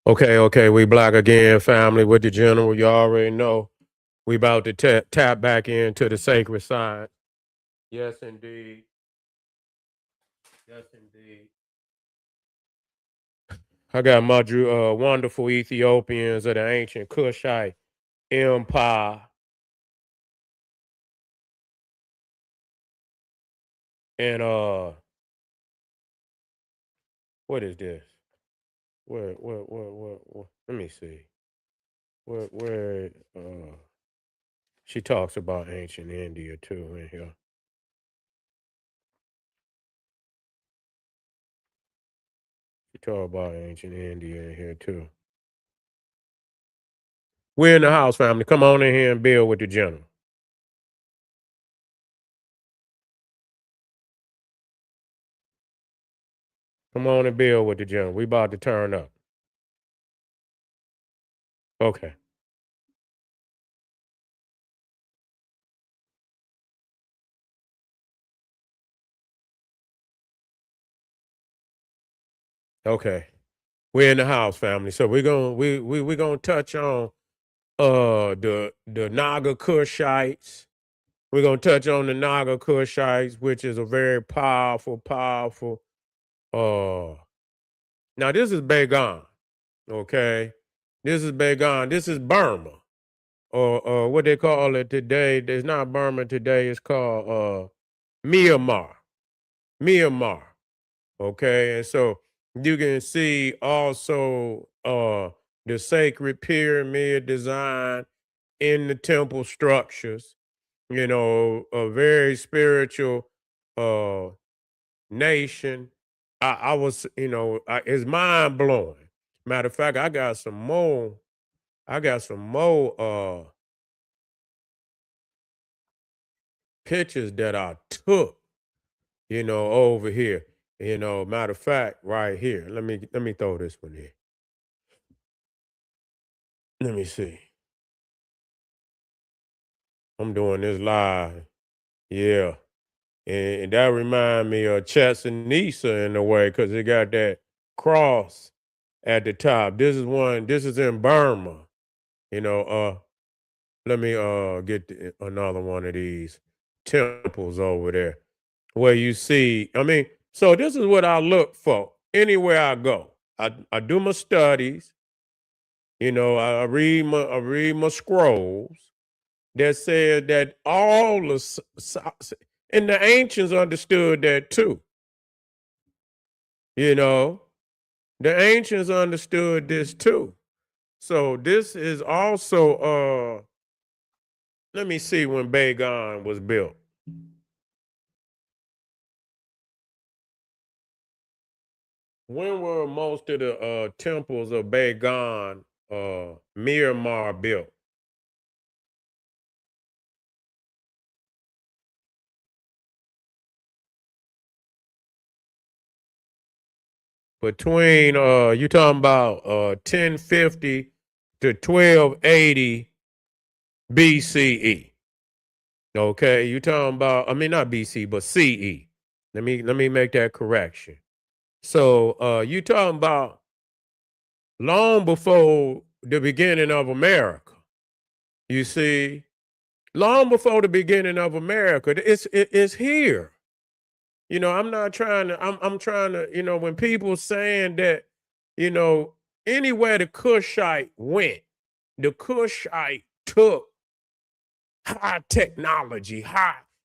Okay, we black again, family with the general. You already know we about to tap back into the sacred science. Yes, indeed. Yes, indeed. I got my wonderful Ethiopians of the ancient Kushite Empire, and what is this? Where? Let me see. Where? She talks about ancient India too in here. She talk about ancient India in here too. We're in the house, family. Come on in here and build with the general. Come on and build with the general. We about to turn up. Okay. Okay. We're in the house, family. So we're gonna touch on the Naga Kushites. We're gonna touch on the Naga Kushites, which is a very powerful uh now this is Bagan, okay? This is Bagan. This is Burma. Or what they call it today. It's not Burma today, it's called Myanmar. Myanmar. Okay, and so you can see also the sacred pyramid design in the temple structures. You know, a very spiritual uh nation. I was, it's mind blowing. Matter of fact, I got some more. I got some more pictures that I took, over here. Matter of fact, right here. Let me throw this one here. Let me see. I'm doing this live. Yeah. And that remind me of Chattanooga in a way, because it got that cross at the top. This is in Burma. You know, let me get another one of these temples over there where you see, so this is what I look for anywhere I go. I do my studies, I read my scrolls that said that all the and the ancients understood that too. You know, the ancients understood this too. So this is also let me see when Bagan was built. When were most of the temples of Bagan, Myanmar built? Between you talking about 1050 to 1280 BCE. Okay, you talking about, not BC but CE. Let me make that correction. So you talking about long before the beginning of America. You see, long before the beginning of America, it's here. I'm not trying to. I'm trying to. When people saying that, you know, anywhere the Cushite went, the Cushite took high technology,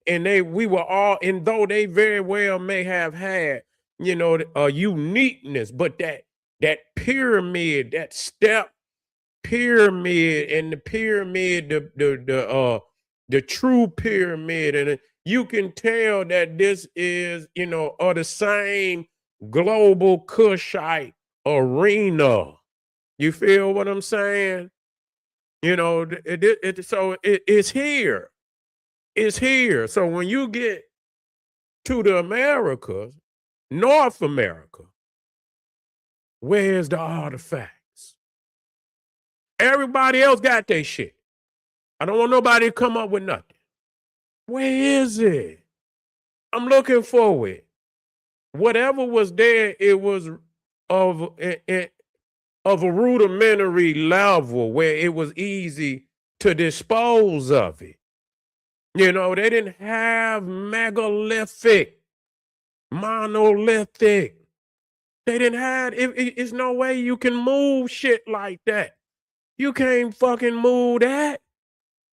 and we were all, and though they very well may have had, a uniqueness, but that pyramid, that step pyramid, and the pyramid, the true pyramid, and you can tell that this is, of the same global Kushite arena. You feel what I'm saying? It's here. It's here. So when you get to the Americas, North America, where's the artifacts? Everybody else got their shit. I don't want nobody to come up with nothing. Where is it? I'm looking for it. Whatever was there, it was of it. of a rudimentary level where it was easy to dispose of it. You know, they didn't have megalithic, monolithic. They didn't have it's no way you can move shit like that. You can't fucking move that.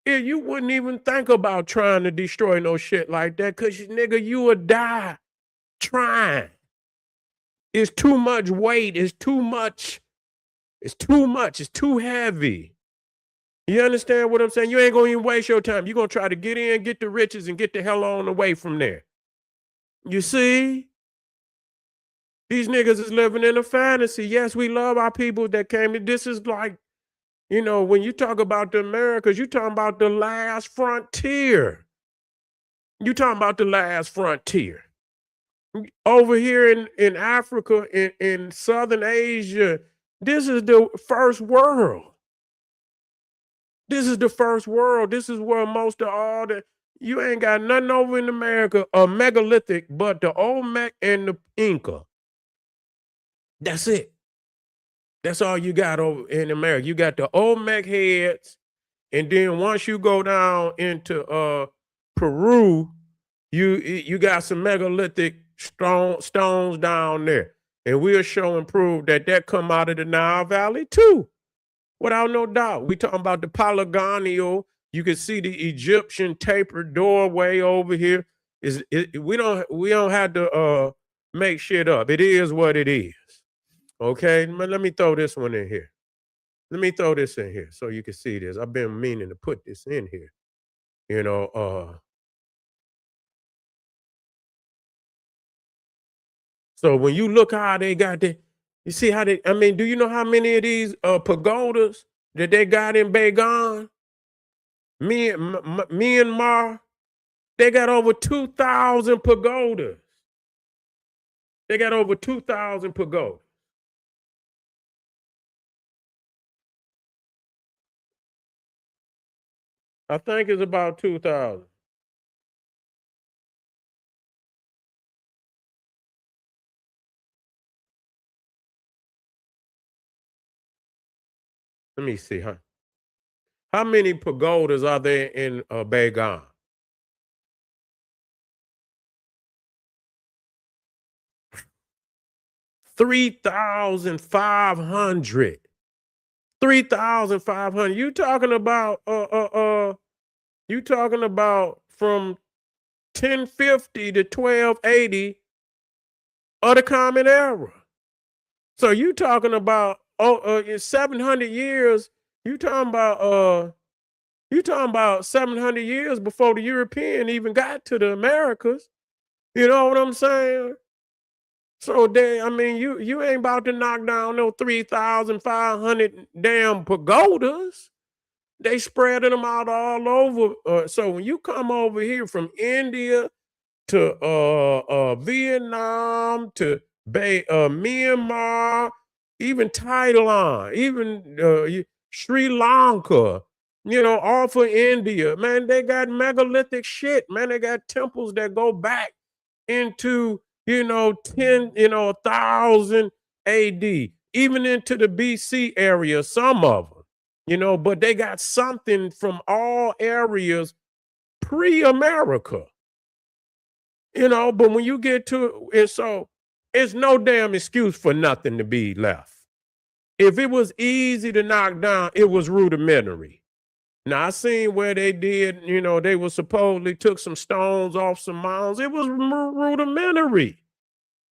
Yeah, you wouldn't even think about trying to destroy no shit like that, cause nigga, you would die trying. It's too much weight. It's too much. It's too much. It's too heavy. You understand what I'm saying? You ain't gonna even waste your time. You're gonna try to get in, get the riches, and get the hell on away from there. You see? These niggas is living in a fantasy. Yes, we love our people that came in. This is like, you know, when you talk about the Americas, you talking about the last frontier. You talking about the last frontier. Over here in Africa, in Southern Asia, this is the first world. This is the first world. This is where most of all the you ain't got nothing over in America a megalithic but the Olmec and the Inca. That's it. That's all you got over in America. You got the Olmec heads, and then once you go down into Peru, you got some megalithic stones down there, and we'll show and prove that come out of the Nile Valley too. Without no doubt. We talking about the polygonal. You can see the Egyptian tapered doorway over here. We don't have to make shit up. It is what it is. Okay, let me throw this one in here. Let me throw this in here so you can see this. I've been meaning to put this in here. You know, so when you look how they got you see how I mean, do you know how many of these pagodas that they got in Bagan? Myanmar, they got over 2,000 pagodas. They got over 2,000 pagodas. I think it's about 2,000. Let me see, huh? How many pagodas are there in Bagan? 3,500. 3,500. You talking about from 1050 to 1280 of the common era. So you talking about in 700 years, you talking about 700 years before the European even got to the Americas. You know what I'm saying? So I mean, you ain't about to knock down no 3,500 damn pagodas. They spreading them out all over. So when you come over here from India to Vietnam to Myanmar, even Thailand, even Sri Lanka, you know, all for India, man, they got megalithic shit, man. They got temples that go back into 1,000 AD, even into the BC area, some of them, but they got something from all areas pre-America. But when you get to it, so it's no damn excuse for nothing to be left. If it was easy to knock down, it was rudimentary. Now I seen where they did, they was supposedly took some stones off some mounds. It was rudimentary.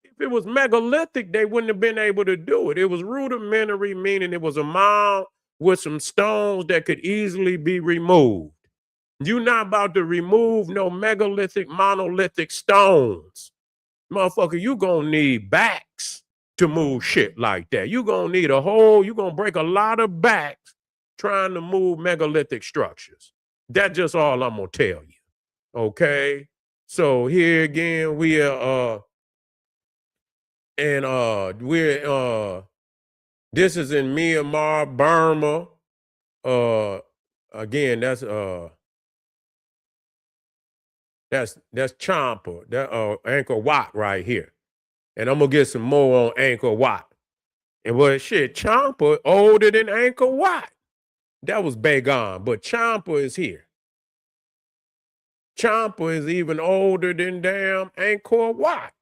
If it was megalithic, they wouldn't have been able to do it. It was rudimentary, meaning it was a mound with some stones that could easily be removed. You're not about to remove no megalithic, monolithic stones. Motherfucker, you gonna need backs to move shit like that. You gonna need you gonna break a lot of backs trying to move megalithic structures. That's just all I'm gonna tell you. Okay. So here again, we're this is in Myanmar, Burma. Again, that's Champa, that Angkor Wat right here. And I'm gonna get some more on Angkor Wat. And well, shit, Champa older than Angkor Wat. That was Bagon, but Champa is here. Champa is even older than damn Angkor Wat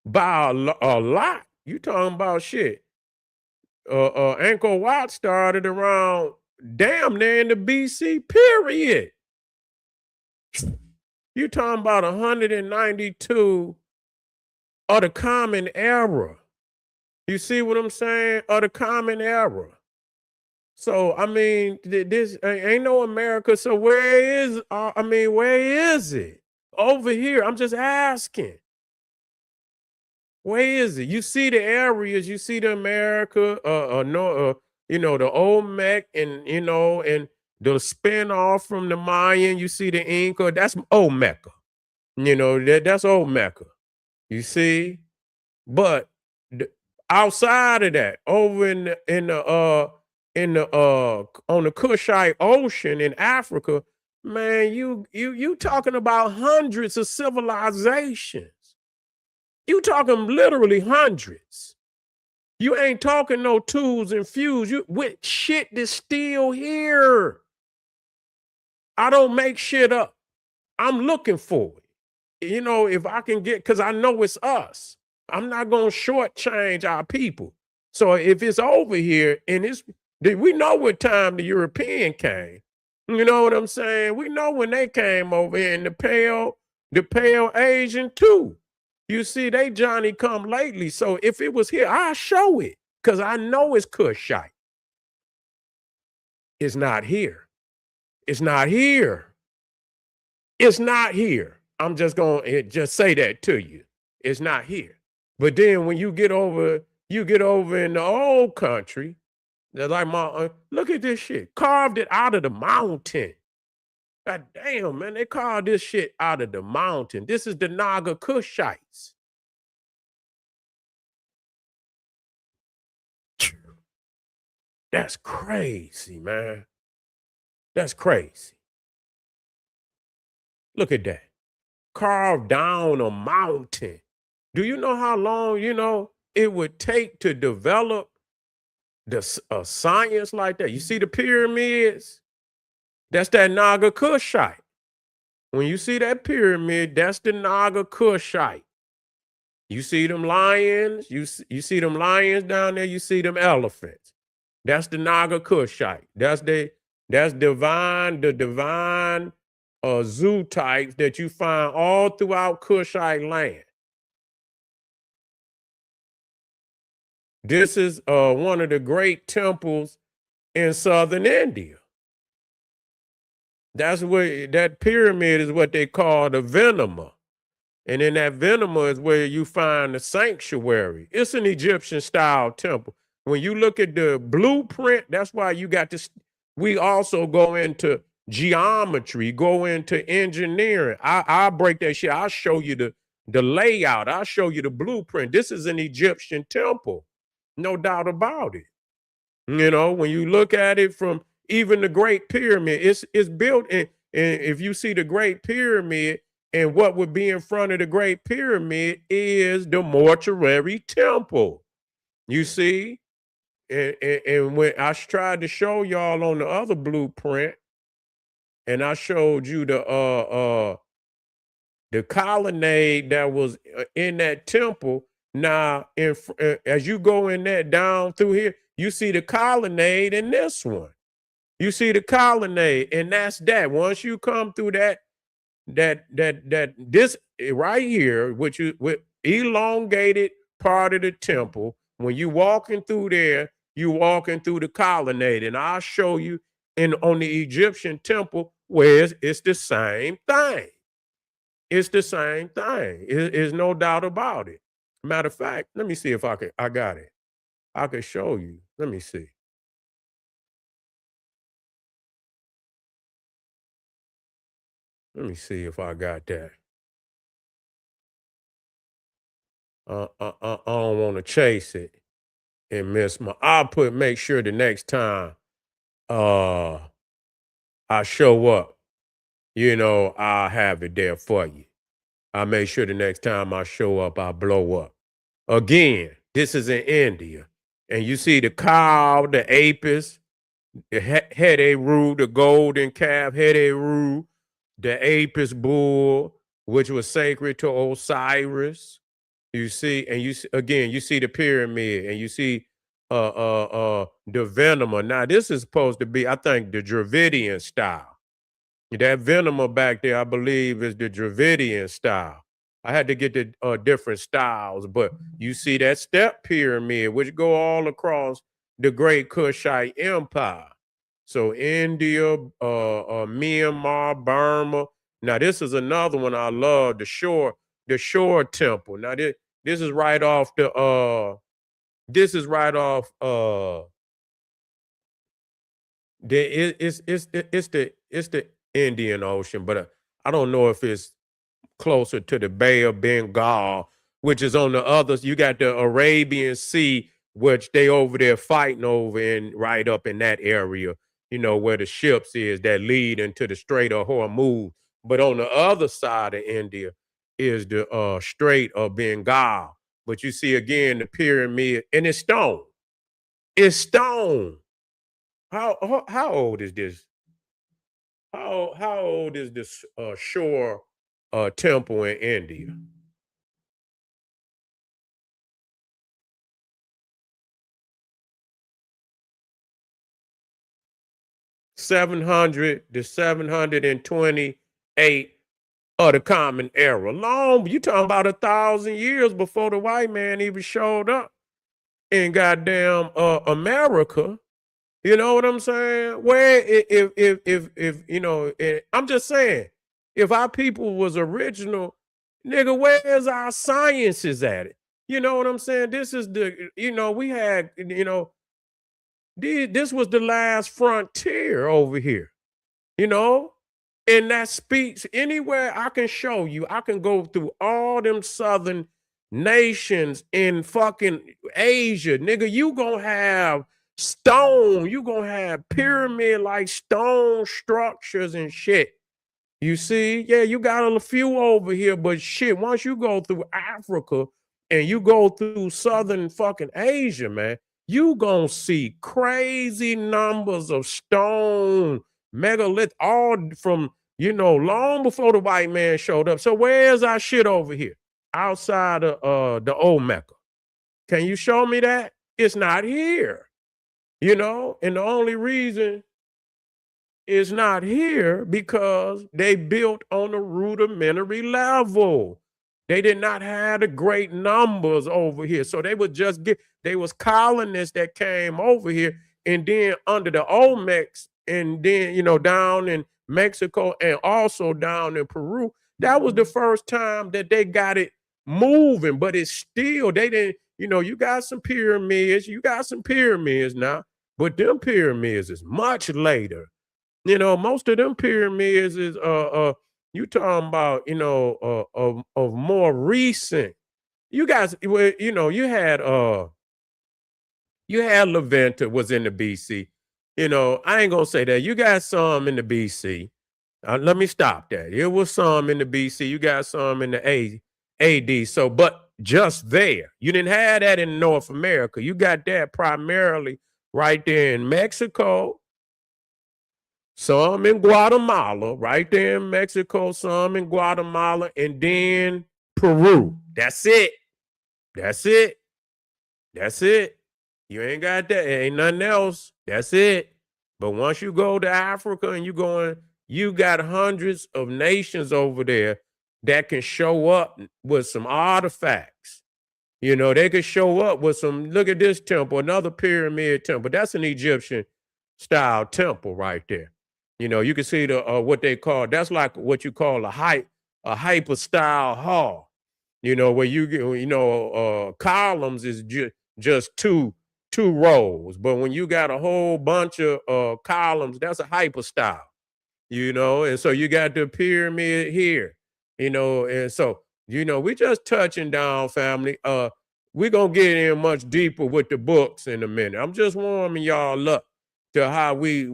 by a lot. You talking about shit? Angkor Wat started around damn near in the BC period. You talking about 192 of the Common Era. You see what I'm saying? Of the Common Era. So I mean, this ain't no America. So where is? Where is it? Over here. I'm just asking. Where is it? You see the areas. You see the America. No. The Olmec, and and the spin off from the Mayan. You see the Inca. That's Olmeca. That's Olmeca. You see, but the, outside of that, over in the on the Kushite Ocean in Africa, man, you talking about hundreds of civilizations. You talking literally hundreds. You ain't talking no tools and fuse. You with shit that's still here. I don't make shit up. I'm looking for it. If I can get, because I know it's us. I'm not gonna shortchange our people. So if it's over here and we know what time the European came. You know what I'm saying? We know when they came over here, and the pale Asian too. You see, they Johnny come lately. So if it was here, I'll show it. Because I know it's Kushite. It's not here. It's not here. It's not here. I'm just gonna just say that to you. It's not here. But then when you get over in the old country, they're like look at this shit. Carved it out of the mountain. God damn, man, they carved this shit out of the mountain. This is the Naga Kushites. That's crazy, man. That's crazy. Look at that. Carved down a mountain. Do you know how long, it would take to develop a science like that? You see the pyramids? That's that Naga Kushite. When you see that pyramid, that's the Naga Kushite. You see them lions, you see them lions down there, you see them elephants. That's the Naga Kushite. That's the divine zoo types that you find all throughout Kushite land. This is one of the great temples in southern India. That's where that pyramid is what they call the Venema. And in that Venema is where you find the sanctuary. It's an Egyptian style temple. When you look at the blueprint, that's why you got this. We also go into geometry, go into engineering. I'll break that shit. I'll show you the layout. I'll show you the blueprint. This is an Egyptian temple. No doubt about it. When you look at it from even the Great Pyramid, it's built in. And if you see the Great Pyramid, and what would be in front of the Great Pyramid is the mortuary temple. You see? And when I tried to show y'all on the other blueprint, and I showed you the colonnade that was in that temple. Now, as you go in that down through here, you see the colonnade in this one. You see the colonnade, and that's that. Once you come through this right here, which is with elongated part of the temple, when you walking through there, you walking through the colonnade, and I'll show you on the Egyptian temple where it's the same thing. It's the same thing. It's no doubt about it. Matter of fact, let me see if I got it. I could show you. Let me see. Let me see if I got that. I don't want to chase it and miss make sure the next time uh I show up, I'll have it there for you. I make sure the next time I show up, I blow up. Again, this is in India. and you see the cow, the apis, the Hereru, the golden calf, Hereru, the apis bull, which was sacred to Osiris. You see, and again, you see the pyramid, and you see the Venema. Now, this is supposed to be, I think, the Dravidian style. That Venema back there, I believe, is the Dravidian style. I had to get the different styles, but you see that step pyramid, which go all across the Great Kushite Empire. So India, Myanmar, Burma. Now this is another one I love, the Shore Temple. Now this is right off this is right off it's the Indian Ocean, but I don't know if it's closer to the Bay of Bengal, which is on the others. You got the Arabian Sea, which they over there fighting over in right up in that area, where the ships is that lead into the Strait of Hormuz. But on the other side of India is the Strait of Bengal. But you see again the pyramid, and it's stone. It's stone. How old is this? How old is this shore temple in India? 700 to 728 of the common era. Long, you talking about 1,000 years before the white man even showed up in goddamn America. You know what I'm saying? Where if I'm just saying, if our people was original, nigga, where's our sciences at it? You know what I'm saying? This is we had, this was the last frontier over here, you know? And that speaks anywhere I can show you. I can go through all them southern nations in fucking Asia. Nigga, you gonna have stone, you gonna have pyramid like stone structures and shit. You see, yeah, you got a few over here, but shit, once you go through Africa and you go through southern fucking Asia, man, you gonna see crazy numbers of stone megalith, all from long before the white man showed up. So where's our shit over here outside of the old Mecca? Can you show me that? It's not here, and the only reason is not here because they built on a rudimentary level. They did not have the great numbers over here. So they would just they was colonists that came over here, and then under the Olmecs, and then, down in Mexico and also down in Peru, that was the first time that they got it moving, but it's still, they didn't, you got some pyramids, now, but them pyramids is much later. Most of them pyramids is you talking about, of more recent. You guys, well, you had Levanta was in the BC. I ain't gonna say that. You got some in the BC. Let me stop that. It was some in the BC. You got some in the AD. So, but just there, you didn't have that in North America. You got that primarily right there in Mexico, some in Guatemala, right there in Mexico, some in Guatemala, and then Peru. That's it. That's it. That's it. You ain't got that. Ain't nothing else. That's it. But once you go to Africa and you got hundreds of nations over there that can show up with some artifacts. They could show up with some, look at this temple, another pyramid temple. That's an Egyptian style temple right there. You can see the what they call, that's like what you call a hyper style hall. Where you get, columns is just two rows, but when you got a whole bunch of columns, that's a hyper style. And so you got the pyramid here, and so we just touching down, family. We're gonna get in much deeper with the books in a minute. I'm just warming y'all up to how we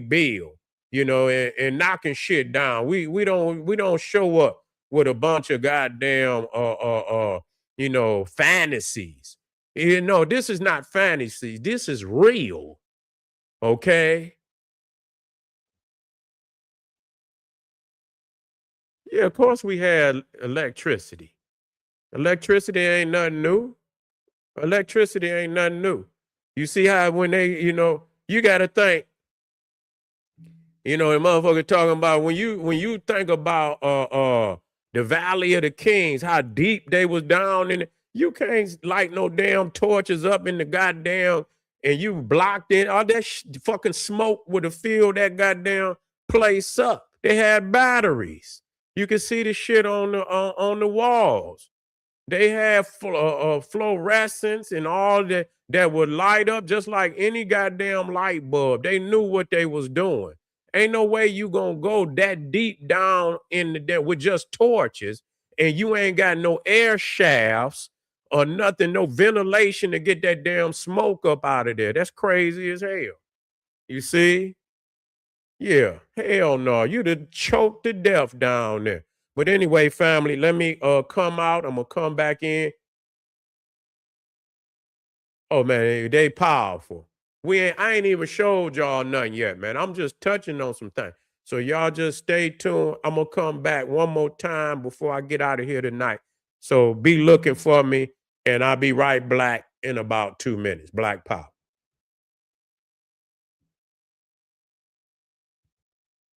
build, and knocking shit down. We don't show up with a bunch of goddamn fantasies. You know, this is not fantasy. This is real. Okay. Yeah, of course we had electricity. Electricity ain't nothing new. Electricity ain't nothing new. You see how when they, you got to think, the motherfucker talking about when you think about the Valley of the Kings, how deep they was down in it. You can't light no damn torches up in the goddamn and you blocked in all that fucking smoke would have filled that goddamn place up. They had batteries. You could see the shit on the walls. They have fluorescence and all that would light up just like any goddamn light bulb. They knew what they was doing. Ain't no way you gonna go that deep down in the there with just torches and you ain't got no air shafts or nothing, no ventilation to get that damn smoke up out of there. That's crazy as hell. You see? Yeah, hell no. You'd have choked to death down there. But anyway, family, let me come out. I'm gonna come back in. Oh man, they powerful. I ain't even showed y'all nothing yet, man. I'm just touching on some things. So y'all just stay tuned. I'm gonna come back one more time before I get out of here tonight. So be looking for me, and I'll be right back in about 2 minutes. Black Pop.